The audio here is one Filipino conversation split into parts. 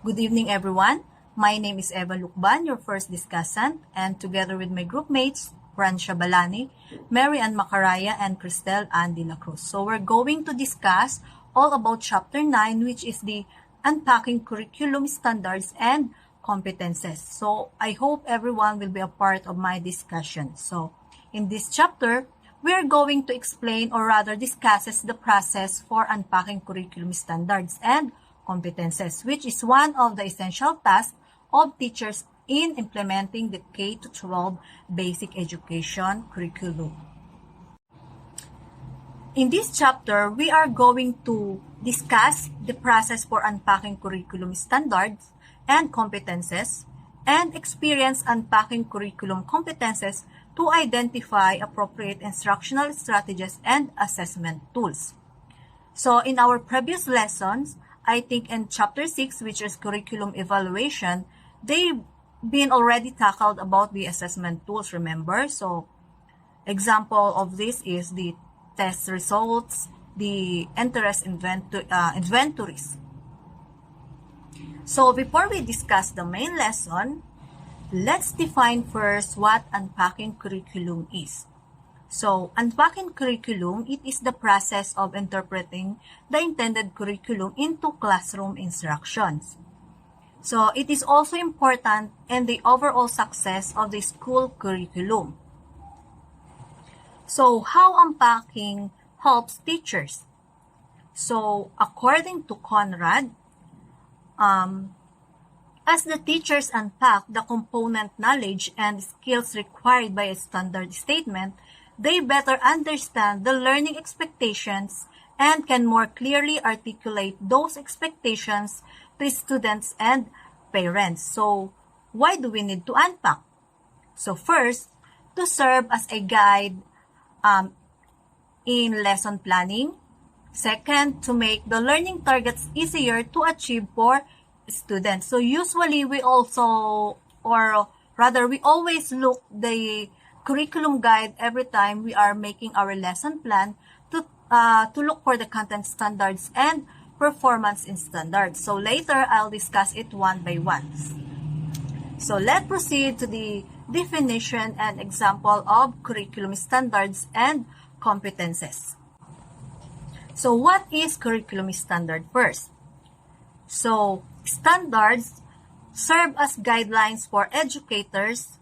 Good evening, everyone. My name is Eva Lukban, your first discussant, and together with my group mates, Francia Balani, Mary Ann Macaraya, and Cristel Ann de la Cruz. So we're going to discuss all about Chapter 9, which is the Unpacking Curriculum Standards and Competencies. So I hope everyone will be a part of my discussion. So in this chapter, we are going to explain or rather discusses the process for unpacking curriculum standards and competencies, which is one of the essential tasks of teachers in implementing the K-12 basic education curriculum. In this chapter, we are going to discuss the process for unpacking curriculum standards and competencies and experience unpacking curriculum competencies to identify appropriate instructional strategies and assessment tools. So in our previous lessons, I think in Chapter 6, which is curriculum evaluation, they've been already tackled about the assessment tools, remember? So example of this is the test results, the interest inventories. So before we discuss the main lesson, let's define first what unpacking curriculum is. So, unpacking curriculum, it is the process of interpreting the intended curriculum into classroom instructions. So, it is also important in the overall success of the school curriculum. So, how unpacking helps teachers? So, according to Conrad, as the teachers unpack the component knowledge and skills required by a standard statement, they better understand the learning expectations and can more clearly articulate those expectations to students and parents. So, why do we need to unpack? So, first, to serve as a guide in lesson planning. Second, to make the learning targets easier to achieve for students. So, usually we also, or rather, we always look the curriculum guide every time we are making our lesson plan to look for the content standards and performance in standards. So later, I'll discuss it one by one. So let's proceed to the definition and example of curriculum standards and competencies. So what is curriculum standard first? So standards serve as guidelines for educators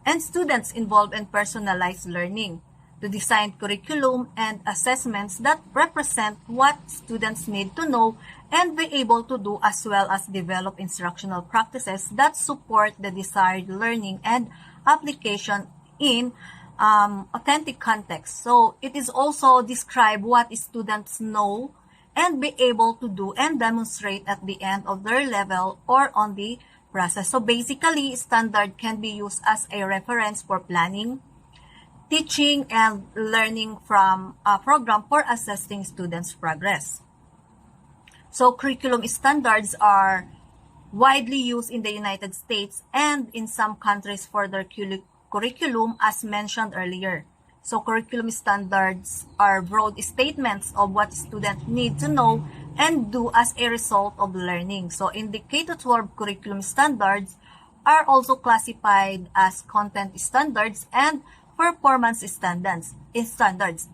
and students involved in personalized learning to design curriculum and assessments that represent what students need to know and be able to do, as well as develop instructional practices that support the desired learning and application in authentic context. So it is also describe what students know and be able to do and demonstrate at the end of their level or on the process. So basically, standard can be used as a reference for planning, teaching, and learning from a program for assessing students' progress. So curriculum standards are widely used in the United States and in some countries for their curriculum, as mentioned earlier. So curriculum standards are broad statements of what students need to know and do as a result of learning. So in the K-12 curriculum standards are also classified as content standards and performance standards,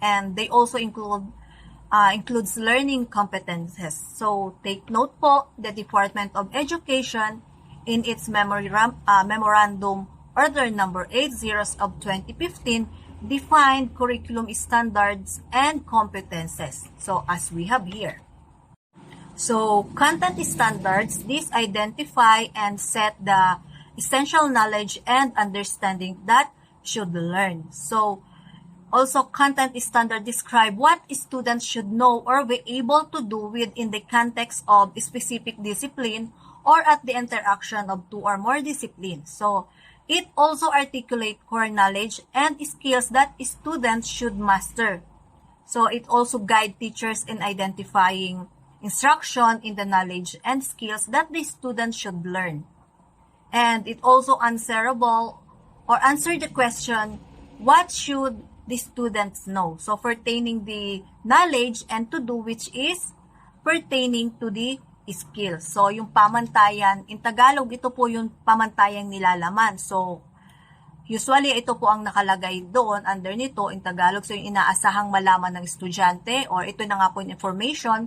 and they also includes learning competences. So take note po, the Department of Education in its memorandum order number 80 of 2015 defined curriculum standards and competences. So as we have here. So content standards, these identify and set the essential knowledge and understanding that should be learned. So also content standard describe what students should know or be able to do within the context of a specific discipline or at the interaction of two or more disciplines. So it also articulate core knowledge and skills that students should master. So it also guide teachers in identifying instruction in the knowledge and skills that the students should learn. And it also answer the question, what should the students know? So pertaining the knowledge and to do, which is pertaining to the skills. So, yung pamantayan, in Tagalog, ito po yung pamantayang nilalaman. So, usually, ito po ang nakalagay doon, under nito, in Tagalog. So, yung inaasahang malaman ng estudyante, or ito na nga po yung information,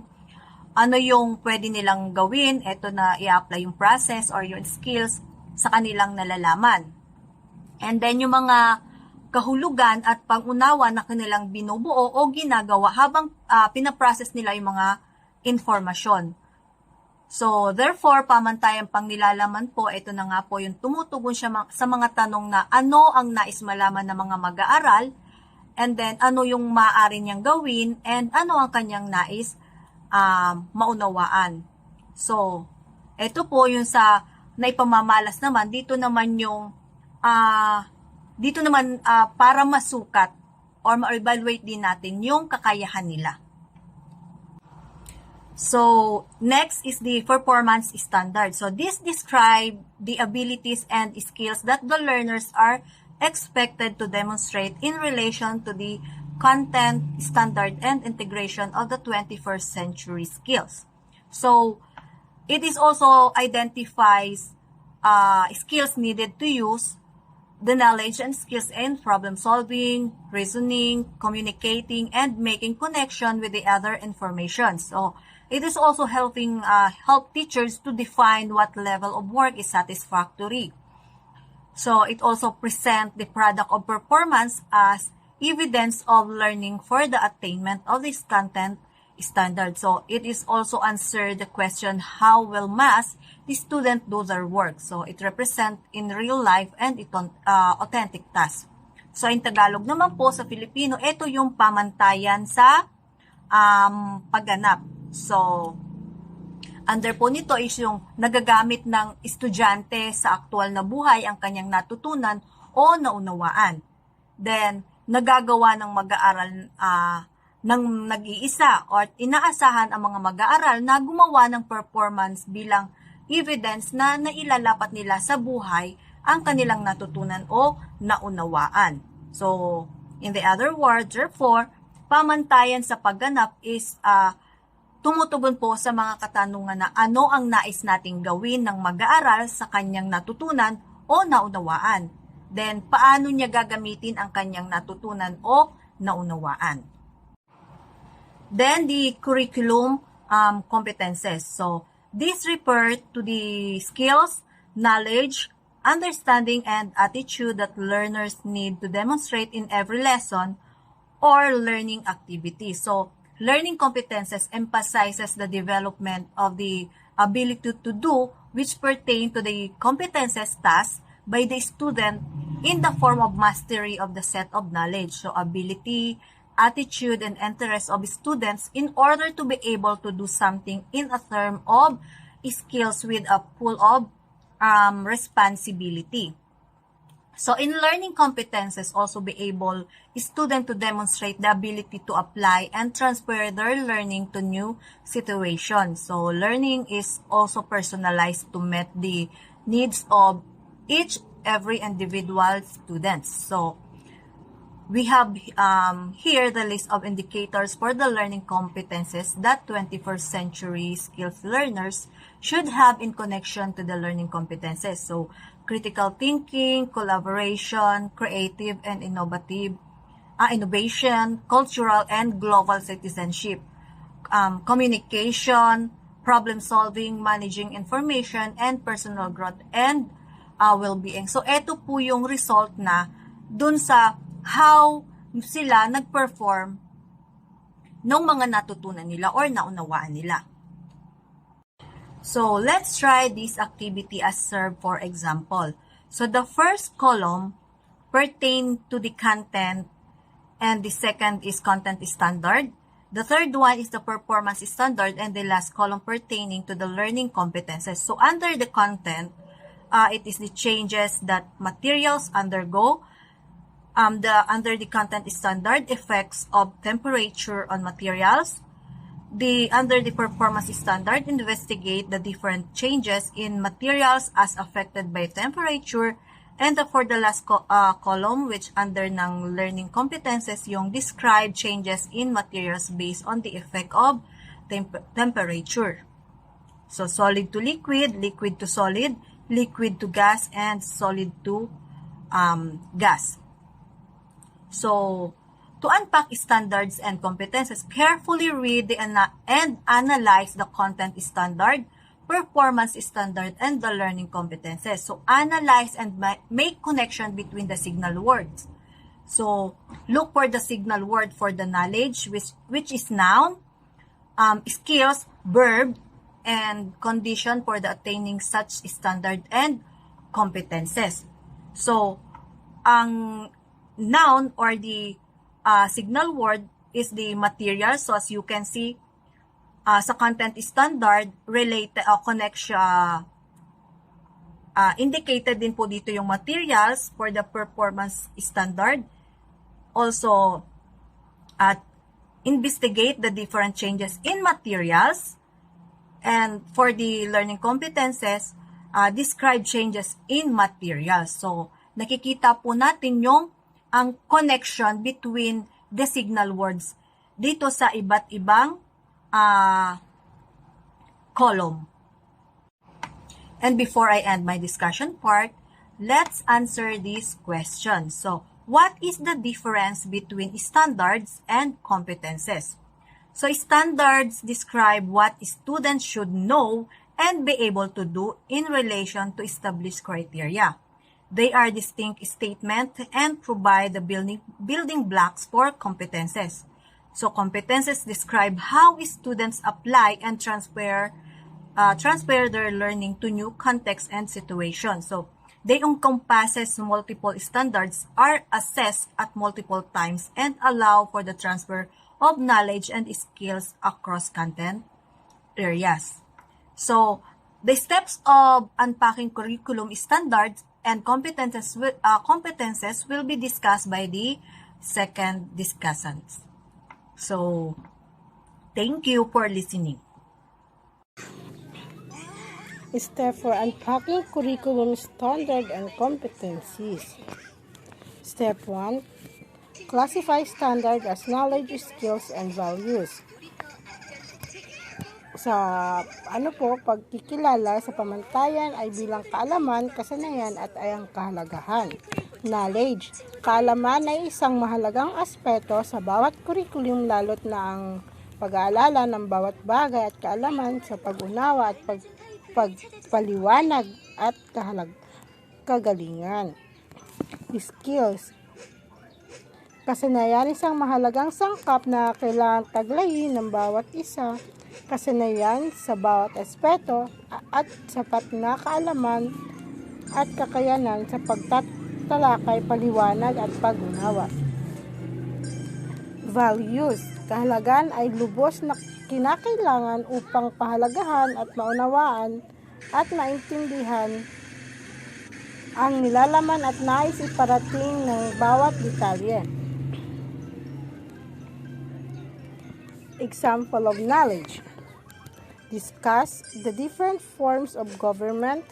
ano yung pwede nilang gawin, ito na i-apply yung process or yung skills sa kanilang nalalaman. And then, yung mga kahulugan at pangunawa na kanilang binubuo o ginagawa habang pinaprocess nila yung mga informasyon. So, therefore, pamantayang pang nilalaman po, ito na nga po yung tumutugon siya sa mga tanong na ano ang nais malaman ng mga mag-aaral, and then ano yung maaari niyang gawin, and ano ang kanyang nais maunawaan. So, ito po yung sa naipamamalas naman, dito naman yung para masukat or ma-evaluate din natin yung kakayahan nila. So, next is the performance standard. So, this describe the abilities and skills that the learners are expected to demonstrate in relation to the content, standard, and integration of the 21st century skills. So, it is also identifies skills needed to use the knowledge and skills in problem solving, reasoning, communicating, and making connection with the other information. So, it is also helping help teachers to define what level of work is satisfactory. So, it also present the product of performance as evidence of learning for the attainment of this content standard. So, it is also answer the question, how will the student do their work? So, it represent in real life and authentic task. So, in Tagalog naman po sa Filipino, ito yung pamantayan sa pagganap. So, under po nito is yung nagagamit ng estudyante sa aktual na buhay ang kanyang natutunan o naunawaan. Then, nagagawa ng mag-aaral ng nag-iisa or inaasahan ang mga mag-aaral na gumawa ng performance bilang evidence na nailalapat nila sa buhay ang kanilang natutunan o naunawaan. So, in the other words, therefore, pamantayan sa pagganap is tumutugon po sa mga katanungan na ano ang nais nating gawin ng mag-aaral sa kanyang natutunan o naunawaan. Then, paano niya gagamitin ang kanyang natutunan o naunawaan. Then, the curriculum competences. So, this refer to the skills, knowledge, understanding, and attitude that learners need to demonstrate in every lesson or learning activity. So, learning competences emphasizes the development of the ability to do which pertain to the competences tasked by the student in the form of mastery of the set of knowledge. So, ability, attitude, and interest of students in order to be able to do something in a term of skills with a full of responsibility. So, in learning competences, also be able student to demonstrate the ability to apply and transfer their learning to new situations. So, learning is also personalized to meet the needs of every individual students. So, we have here the list of indicators for the learning competences that 21st century skills learners should have in connection to the learning competences. So, critical thinking, collaboration, creative and innovation, cultural and global citizenship, communication, problem solving, managing information, and personal growth and well-being. So, ito po yung result na dun sa how sila nag-perform ng mga natutunan nila or naunawaan nila. So, let's try this activity as served for example. So, the first column pertain to the content and the second is content standard. The third one is the performance standard and the last column pertaining to the learning competences. So, under the content, it is the changes that materials undergo. Under the content standard, effects of temperature on materials. Under the performance standard, investigate the different changes in materials as affected by temperature. And for the last column, which under ng learning competences, yung describe changes in materials based on the effect of temperature. So solid to liquid, liquid to solid, liquid to gas, and solid to gas. So to unpack standards and competences, carefully read and analyze the content standard, performance standard, and the learning competences. So analyze and make connection between the signal words. So look for the signal word for the knowledge, which is noun, skills, verb, and condition for the attaining such standard and competences. So ang noun or the signal word is the material. So as you can see, sa content standard, indicated din po dito yung materials for the performance standard. Also, investigate the different changes in materials. And for the learning competences, describe changes in materials. So, nakikita po natin ang connection between the signal words dito sa iba't ibang column. And before I end my discussion part, let's answer this question. So, what is the difference between standards and competences? So, standards describe what students should know and be able to do in relation to established criteria. They are distinct statements and provide the building blocks for competences. So, competences describe how students apply and transfer their learning to new contexts and situations. So, they encompasses multiple standards, are assessed at multiple times, and allow for the transfer of knowledge and skills across content areas. So, the steps of unpacking curriculum standards and competences will be discussed by the second discussants. So, thank you for listening. Step for unpacking curriculum standard and competencies. Step 1. Classify standard as knowledge, skills, and values. Sa pagkikilala sa pamantayan ay bilang kaalaman, kasanayan at ayang kahalagahan. Knowledge. Kaalaman ay isang mahalagang aspeto sa bawat curriculum, lalo't na ang pag-aalala ng bawat bagay at kaalaman sa pag-unawa at pagpaliwanag at kagalingan. Skills. Kasanayan, isang mahalagang sangkap na kailangang taglayin ng bawat isa. Kasanayan sa bawat aspeto at sapat na kaalaman at kakayanan sa pagtatalakay, paliwanag at pag-unawa. Values. Kahalagan ay lubos na kinakailangan upang pahalagahan at maunawaan at maintindihan ang nilalaman at nais iparating ng bawat detalye. Example of knowledge. Discuss the different forms of government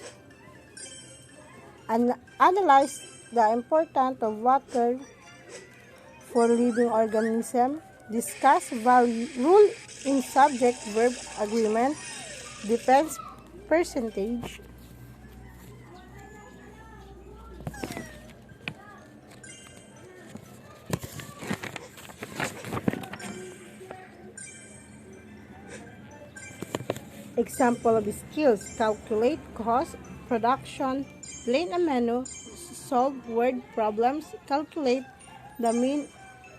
and analyze the importance of water for living organisms. Discuss rule in subject-verb agreement, defense percentage. Example of skills: calculate cost, production, plan a menu, solve word problems, calculate the mean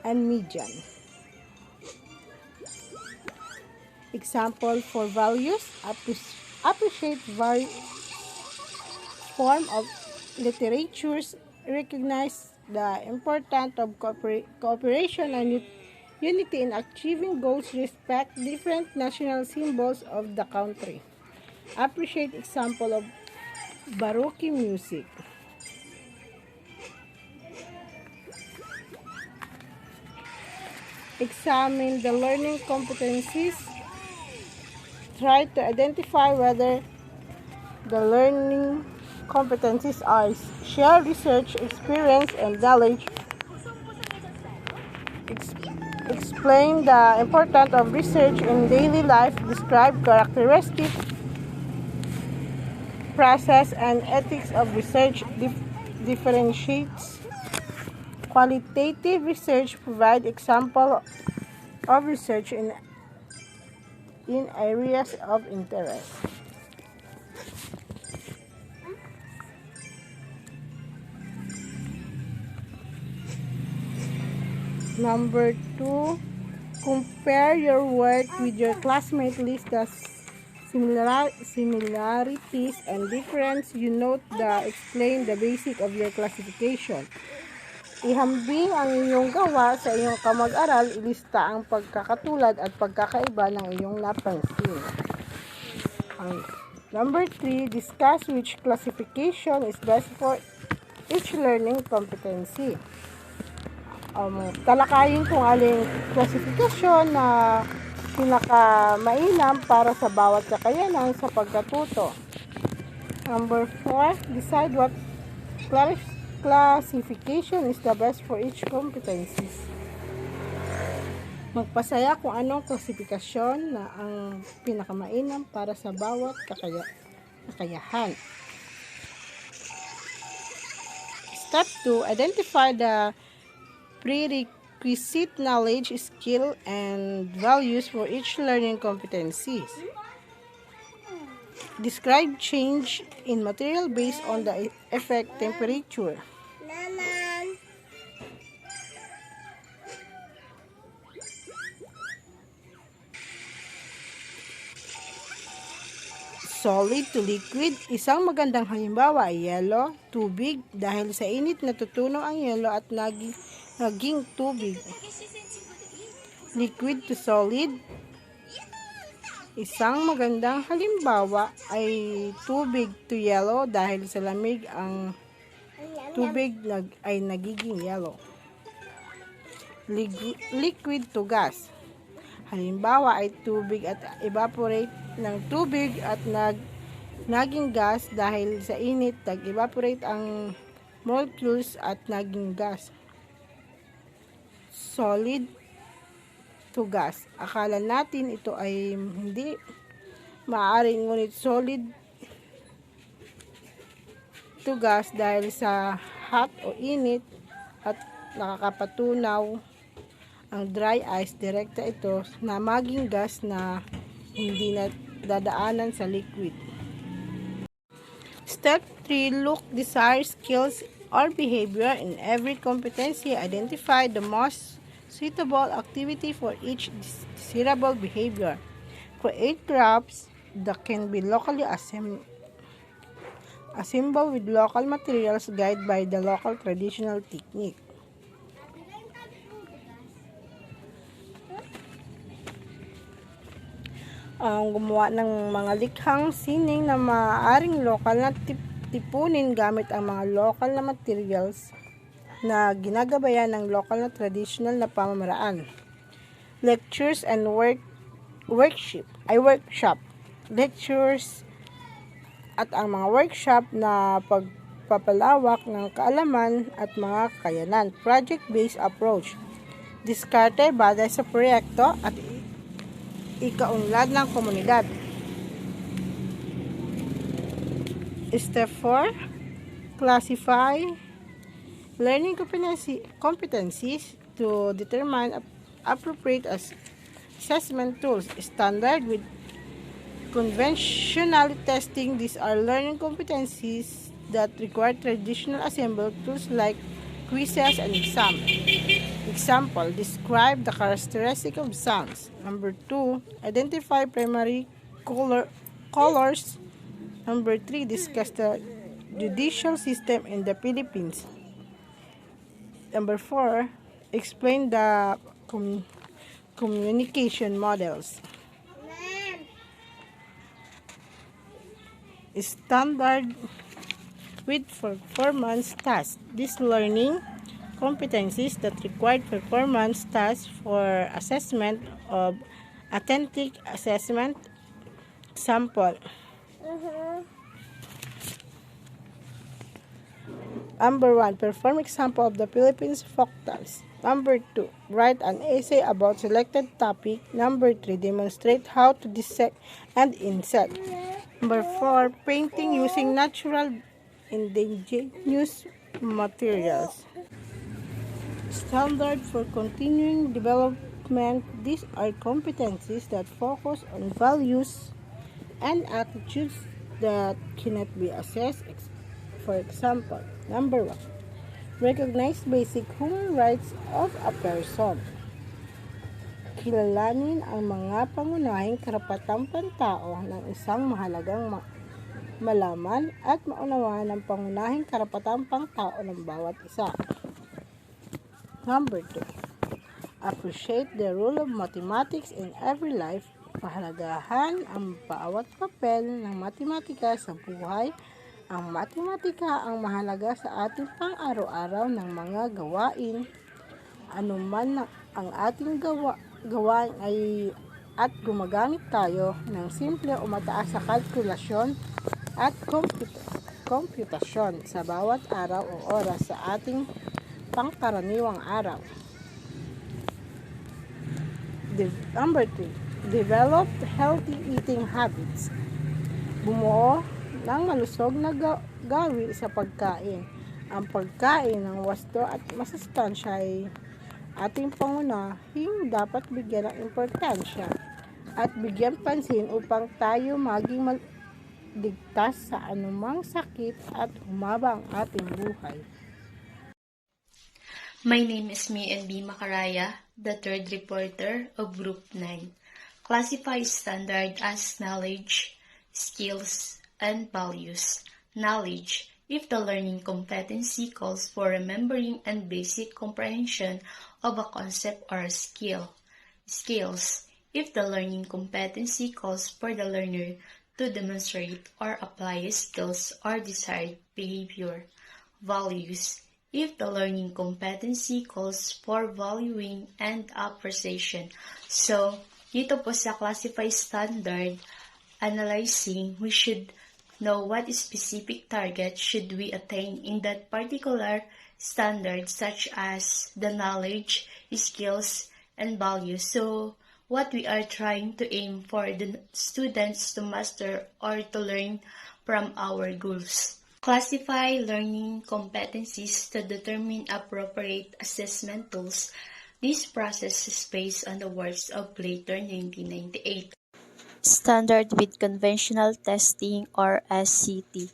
and median. Example for values: appreciate various form of literatures, recognize the importance of cooperation and unity in achieving goals, respect different national symbols of the country. Appreciate example of Baroque music. Examine the learning competencies. Try to identify whether the learning competencies are shared research, experience, and knowledge. Explain the importance of research in daily life. Describe characteristics process, and ethics of research differentiates. Qualitative research provides example of research in areas of interest. Number 2, compare your work with your classmate. List the similarities and difference you note explain the basic of your classification. Ihambing ang iyong gawa sa iyong kamag-aral, ilista ang pagkakatulad at pagkakaiba ng iyong napansin. Number 3, discuss which classification is best for each learning competency. Talakayin kung aling klasifikasyon na pinakamainam para sa bawat kakayanan sa pagkatuto. Number 4, decide what classification is the best for each competencies. Magpasaya kung anong klasifikasyon na ang pinakamainam para sa bawat kakayahan. Step 2, identify the prerequisite knowledge, skill, and values for each learning competencies. Describe change in material based on the effect temperature. Solid to liquid, isang magandang halimbawa ay yelo, tubig, dahil sa init natutunaw ang yelo at naging tubig. Liquid to solid, isang magandang halimbawa ay tubig to yellow, dahil sa lamig ang tubig ay nagiging yellow. Liquid to gas, halimbawa ay tubig at evaporate ng tubig at naging gas, dahil sa init nag-evaporate ang molecules at naging gas. Solid to gas, akala natin ito ay hindi maaaring, ngunit solid to gas dahil sa hot o init at nakakapatunaw ang dry ice, direkta ito na maging gas na hindi na dadaanan sa liquid. Step 3, look, desire, skills, or behavior in every competency. Identify the most suitable activity for each desirable behavior. Create graphs that can be locally assembled with local materials, guided by the local traditional technique. Gumawa ng mga likhang sining na maaaring lokal na tipunin gamit ang mga lokal na materials na ginagabayan ng lokal na traditional na pamamaraan. Lectures and workshop. Lectures at ang mga workshop na pagpapalawak ng kaalaman at mga kakayanan. Project-based approach. Diskarte batay sa proyekto at ikaunlad ng komunidad. Step 4, classify learning competencies to determine appropriate assessment tools. Standard with conventional testing. These are learning competencies that require traditional assembled tools like quizzes and exams. Example, describe the characteristic of sounds. Number 2, identify primary colors. Number 3, discuss the judicial system in the Philippines. Number 4, explain the communication models. Standard with performance tasks. These learning competencies that required performance tasks for assessment of authentic assessment. Example. Number 1, perform example of the Philippines folk dance. Number 2, write an essay about selected topic. Number 3, demonstrate how to dissect and insert. Number 4, painting using natural indigenous materials. Standard for continuing development. These are competencies that focus on values and attitudes that cannot be assessed. For example, number 1, recognize basic human rights of a person. Kilalanin ang mga pangunahing karapatang pantao ng isang mahalagang malaman at maunawaan ang pangunahing karapatang pangtao ng bawat isa. Number 2, appreciate the role of mathematics in every life. Pahalagahan ang bawat papel ng matematika sa buhay. Ang matematika ang mahalaga sa ating pang-araw-araw ng mga gawain. Anuman ang ating gawain ay at gumagamit tayo ng simple o mataas sa kalkulasyon at komputasyon sa bawat araw o oras sa ating pangkaraniwang araw. Number 3, develop healthy eating habits. Bumuo ng malusog na gawi sa pagkain. Ang pagkain ng wasto at masustansya ay ating pangunahing dapat bigyan ng importansya at bigyan pansin upang tayo maging ligtas sa anumang sakit at humaba ang ating buhay. My name is May and B. Macaraya, the third reporter of Group 9. Classify standard as knowledge, skills, and values. Knowledge, if the learning competency calls for remembering and basic comprehension of a concept or skill. Skills, if the learning competency calls for the learner to demonstrate or apply skills or desired behavior. Values, if the learning competency calls for valuing and appreciation. So, dito po sa classify standard analyzing, we should know what specific target should we attain in that particular standard, such as the knowledge, skills, and values. So, what we are trying to aim for the students to master or to learn from our goals. Classify learning competencies to determine appropriate assessment tools. This process is based on the works of Plater 1998. Standard with conventional testing or SCT.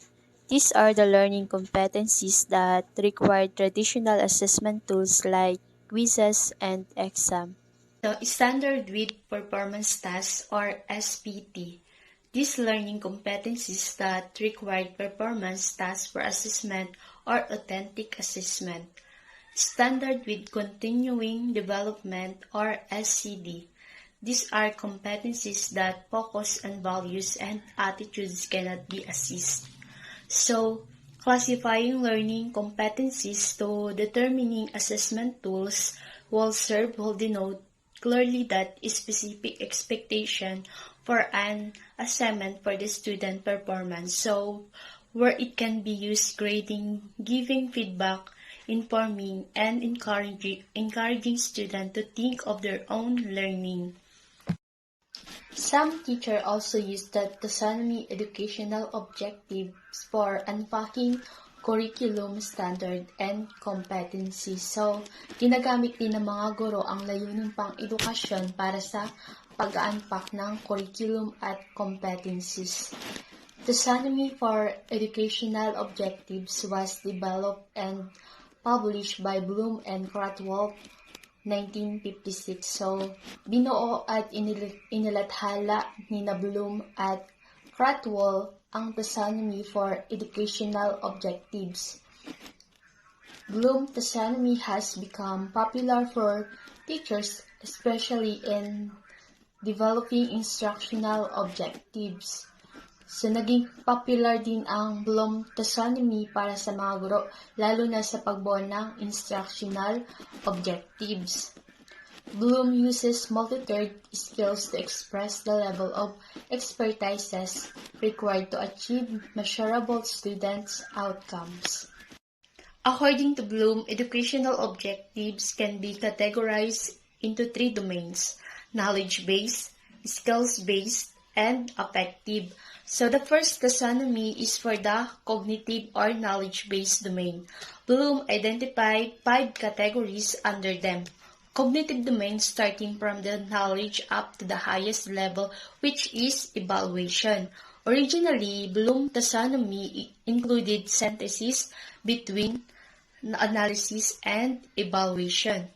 These are the learning competencies that require traditional assessment tools like quizzes and exam. So, standard with performance tasks or SPT. These learning competencies that require performance tasks for assessment or authentic assessment. Standard with continuing development or SCD. These are competencies that focus on values and attitudes cannot be assessed. So, classifying learning competencies to determining assessment tools will denote clearly that specific expectation for an assignment for the student performance. So, where it can be used grading, giving feedback, informing, and encouraging students to think of their own learning. Some teachers also use the taxonomy educational objectives for unpacking curriculum standard and competencies. So, ginagamit din ng mga guro ang layunin pang edukasyon para sa pag-unpack ng curriculum at competencies. Taxonomy for educational objectives was developed and published by Bloom and Cratwell 1956. So, binuo at inilathala ni na Bloom at Cratwell ang taxonomy for educational objectives. Bloom taxonomy has become popular for teachers, especially in developing instructional objectives. So, naging popular din ang Bloom taxonomy para sa mga guro, lalo na sa pagbuo ng instructional objectives. Bloom uses multi-tiered skills to express the level of expertises required to achieve measurable students' outcomes. According to Bloom, educational objectives can be categorized into 3 domains: knowledge-based, skills-based, and affective. So the first taxonomy is for the cognitive or knowledge-based domain. Bloom identified 5 categories under them. Cognitive domain starting from the knowledge up to the highest level, which is evaluation. Originally, Bloom taxonomy included synthesis between analysis and evaluation.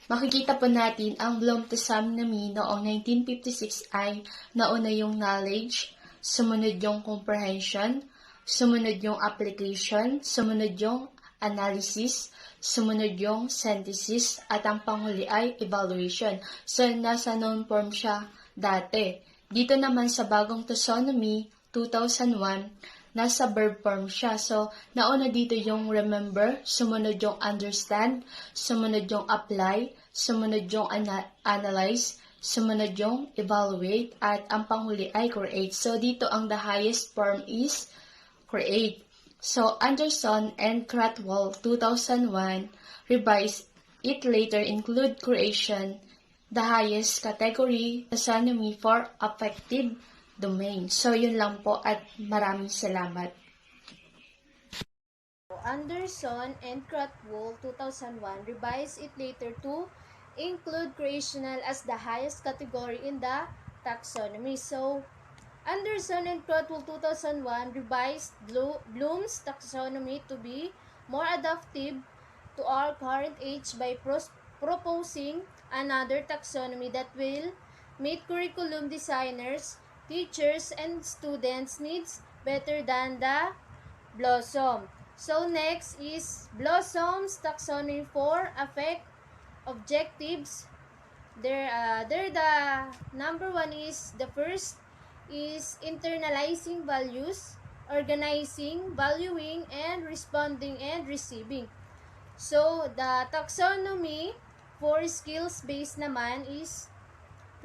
Makikita po natin ang Bloom taxonomy noong 1956 ay nauna yung knowledge, sumunod yung comprehension, sumunod yung application, sumunod yung analysis, sumunod yung synthesis, at ang panghuli ay evaluation. So, nasa noun form siya dati. Dito naman sa bagong taxonomy, 2001, nasa verb form siya. So, nauna dito yung remember, sumunod yung understand, sumunod yung apply, sumunod yung analyze, sumunod yung evaluate, at ang panghuli ay create. So, dito ang the highest form is create. So, Anderson and Cratwell, 2001, revised it later include creation, the highest category taxonomy for affective domain. So, yun lang po at maraming salamat. Anderson and Cratwell, 2001, revised it later to include creational as the highest category in the taxonomy. So, Anderson and Cratwell, 2001, revised Bloom's taxonomy to be more adaptive to our current age by proposing another taxonomy that will meet curriculum designers, teachers, and students' needs better than the Blossom. So next is Blossom's taxonomy for objectives. There the number one is, the first is internalizing values, organizing, valuing, and responding and receiving. So the taxonomy for skills-based naman is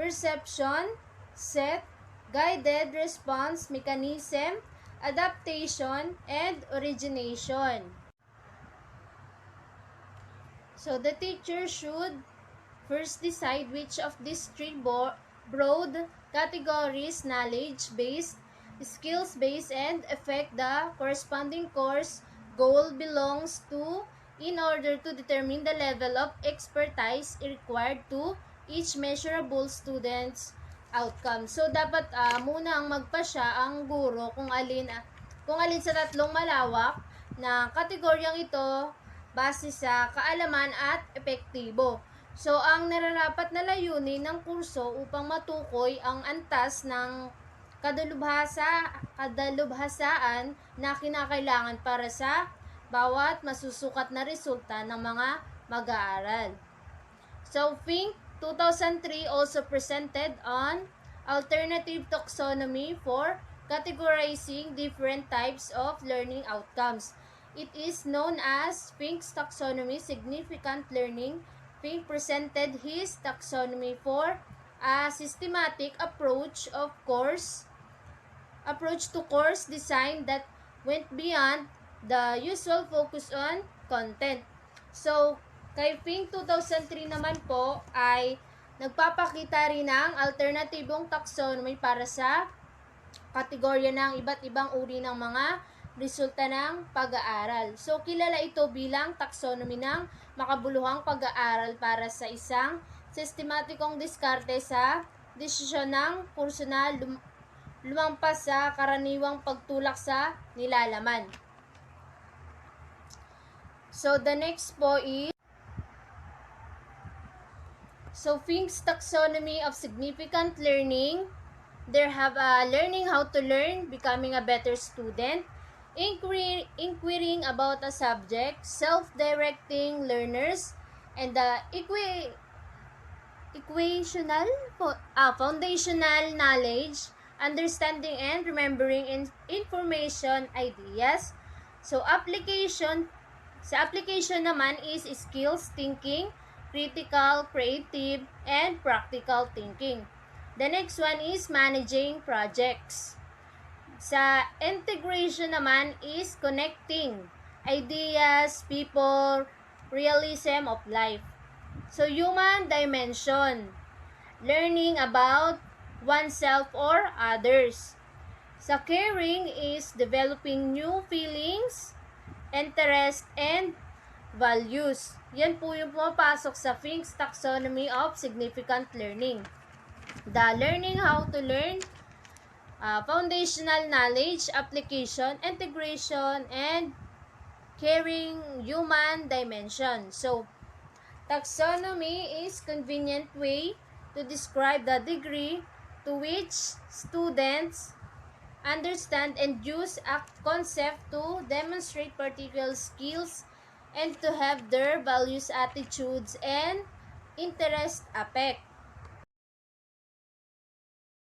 perception, set, guided response mechanism, adaptation, and origination. So the teacher should first decide which of these 3 broad categories, knowledge-based, skills-based, and affect the corresponding course goal belongs to in order to determine the level of expertise required to each measurable student's outcome. So, dapat muna ang magpasya ang guro kung alin sa tatlong malawak na kategoryang ito base sa kaalaman at epektibo. So, ang nararapat na layunin ng kurso upang matukoy ang antas ng kadalubhasaan na kinakailangan para sa bawat masusukat na resulta ng mga mag-aaral. So, Fink 2003 also presented on alternative taxonomy for categorizing different types of learning outcomes. It is known as Fink's taxonomy, significant learning. Fink presented his taxonomy for a systematic approach to course design that went beyond the usual focus on content. So, kay Fink 2003 naman po ay nagpapakita rin ng alternatibong taxonomy para sa kategorya ng iba't ibang uri ng mga resulta ng pag-aaral. So, kilala ito bilang taxonomy ng makabuluhang pag-aaral para sa isang sistematikong diskarte sa desisyon ng kurso na lumampas sa karaniwang pagtulak sa nilalaman. So, the next po is Fink's taxonomy of significant learning. There have learning how to learn, becoming a better student, inquiring about a subject, self-directing learners, and the foundational knowledge, understanding and remembering information, ideas. So, sa application naman is skills, thinking, critical, creative, and practical thinking. The next one is managing projects. Sa integration naman is connecting ideas, people, realism of life. So, human dimension, learning about oneself or others. Sa caring is developing new feelings, interest, and values. Yan po yung pumapasok sa Fink's Taxonomy of Significant Learning. The learning how to learn, foundational knowledge, application, integration, and caring human dimension. So, taxonomy is convenient way to describe the degree to which students understand and use a concept to demonstrate particular skills and to have their values, attitudes, and interest affect.